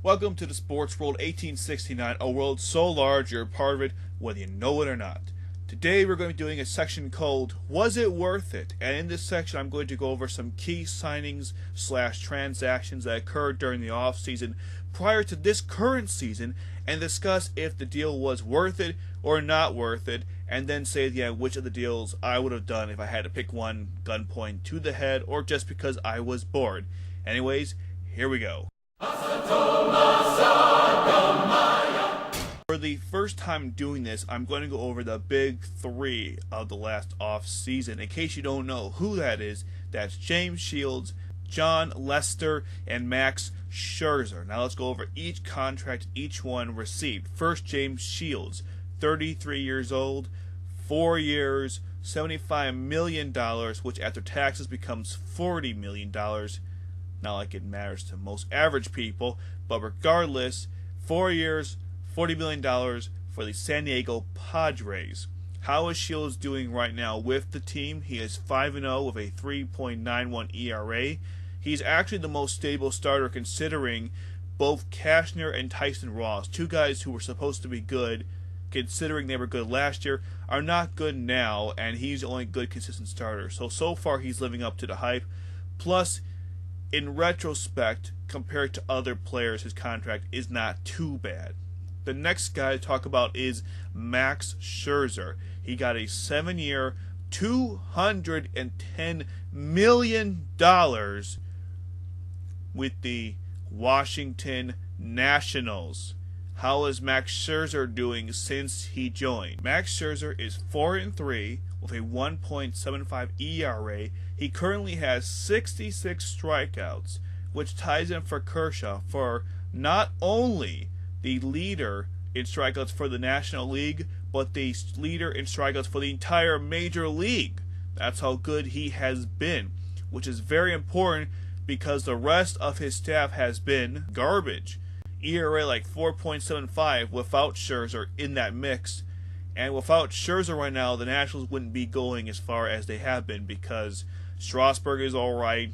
Welcome to the Sports World 1869, a world so large you're a part of it whether you know it or not. Today we're going to be doing a section called Was It Worth It? And in this section I'm going to go over some key signings / transactions that occurred during the off season prior to this current season and discuss if the deal was worth it or not worth it, and then say at the end which of the deals I would have done if I had to pick one, gunpoint to the head, or just because I was bored. Anyways, here we go. For the first time doing this, I'm going to go over the big three of the last off season. In case you don't know who that is, that's James Shields, Jon Lester, and Max Scherzer. Now let's go over each contract each one received. First, James Shields, 33 years old, 4 years, $75 million, which after taxes becomes $40 million. Not like it matters to most average people, but regardless, 4 years, $40 million for the San Diego Padres. How is Shields doing right now with the team? He is 5-0 with a 3.91 ERA. He's actually the most stable starter considering both Cashner and Tyson Ross, two guys who were supposed to be good, considering they were good last year, are not good now, and he's the only good consistent starter. So far he's living up to the hype. Plus, in retrospect, compared to other players, his contract is not too bad. The next guy to talk about is Max Scherzer. He got a 7-year, $210 million with the Washington Nationals. How is Max Scherzer doing since he joined? Max Scherzer is 4-3 with a 1.75 ERA. He currently has 66 strikeouts, which ties him for Kershaw for not only the leader in strikeouts for the National League, but the leader in strikeouts for the entire Major League. That's how good he has been, which is very important because the rest of his staff has been garbage. ERA like 4.75 without Scherzer in that mix. And without Scherzer right now, the Nationals wouldn't be going as far as they have been because Strasburg is alright.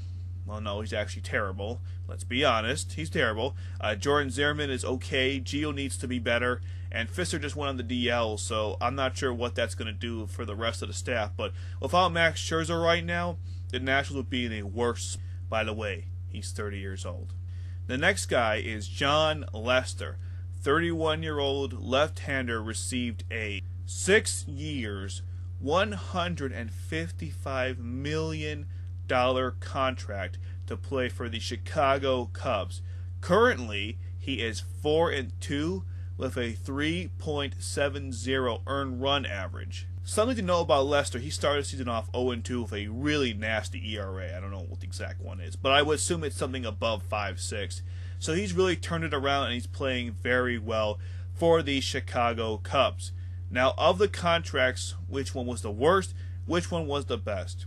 Well, no, he's actually terrible. Let's be honest. He's terrible. Jordan Zimmermann is okay. Gio needs to be better. And Fisher just went on the DL, so I'm not sure what that's going to do for the rest of the staff. But without Max Scherzer right now, the Nationals would be in a worse. By the way, he's 30 years old. The next guy is Jon Lester. 31-year-old left-hander received a 6 years, $155 million contract to play for the Chicago Cubs. Currently, he is 4-2 with a 3.70 earned run average. Something to know about Lester, he started the season off 0-2 with a really nasty ERA. I don't know what the exact one is, but I would assume it's something above 5.6. So he's really turned it around and he's playing very well for the Chicago Cubs. Now, of the contracts, which one was the worst? Which one was the best?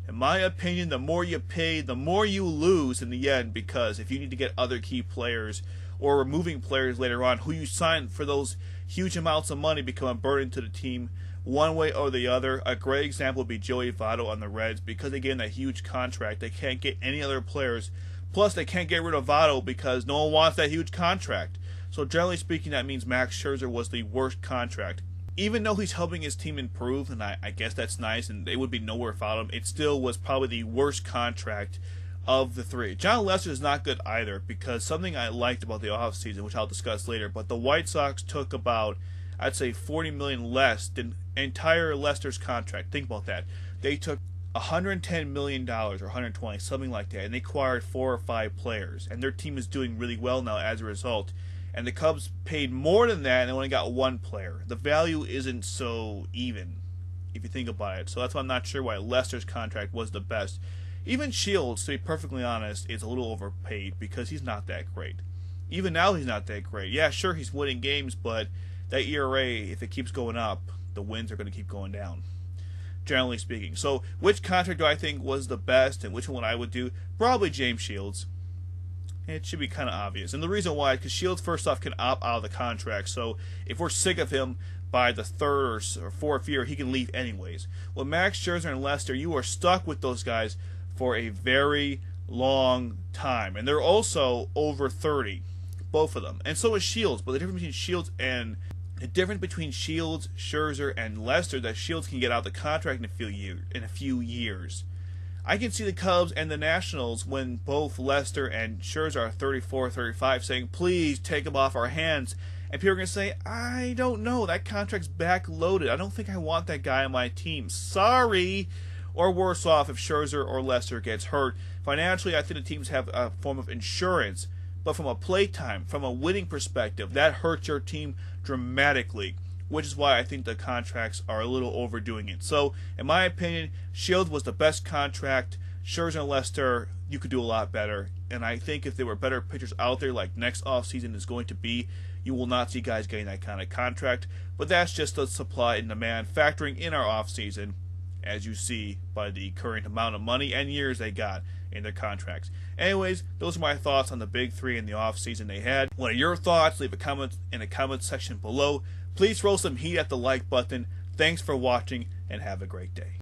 In my opinion, the more you pay, the more you lose in the end, because if you need to get other key players or removing players later on who you sign for those huge amounts of money become a burden to the team one way or the other. A great example would be Joey Votto on the Reds. Because they gave him that huge contract, they can't get any other players. Plus, they can't get rid of Votto because no one wants that huge contract. So generally speaking, that means Max Scherzer was the worst contract. Even though he's helping his team improve, and I guess that's nice, and they would be nowhere without him, it still was probably the worst contract of the three. Jon Lester is not good either, because something I liked about the offseason, which I'll discuss later, but the White Sox took about, I'd say, $40 million less than entire Lester's contract. Think about that. They took $110 million or $120, something like that, and they acquired 4 or 5 players, and their team is doing really well now as a result. And the Cubs paid more than that and they only got 1 player. The value isn't so even, if you think about it. So that's why I'm not sure why Lester's contract was the best. Even Shields, to be perfectly honest, is a little overpaid because he's not that great. Even now he's not that great. Yeah, sure, he's winning games, but that ERA, if it keeps going up, the wins are going to keep going down, generally speaking. So which contract do I think was the best and which one I would do? Probably James Shields. It should be kind of obvious. And the reason why is because Shields, first off, can opt out of the contract. So if we're sick of him by the 3rd or 4th year, he can leave anyways. With Max Scherzer and Lester, you are stuck with those guys for a very long time. And they're also over 30. both of them, and so is Shields. But the difference between Shields, Scherzer, and Lester, that Shields can get out of the contract in a few years. I can see the Cubs and the Nationals, when both Lester and Scherzer are 34, 35, saying, please take him off our hands. And people are going to say, I don't know, that contract's backloaded. I don't think I want that guy on my team. Sorry. Or worse off if Scherzer or Lester gets hurt. Financially, I think the teams have a form of insurance. But from a playtime, from a winning perspective, that hurts your team dramatically, which is why I think the contracts are a little overdoing it. So, in my opinion, Shields was the best contract. Scherzer and Lester, you could do a lot better. And I think if there were better pitchers out there, like next offseason is going to be, you will not see guys getting that kind of contract. But that's just the supply and demand factoring in our offseason, as you see by the current amount of money and years they got in their contracts. Anyways, those are my thoughts on the big three in the offseason they had. What are your thoughts? Leave a comment in the comment section below. Please throw some heat at the like button. Thanks for watching, and have a great day.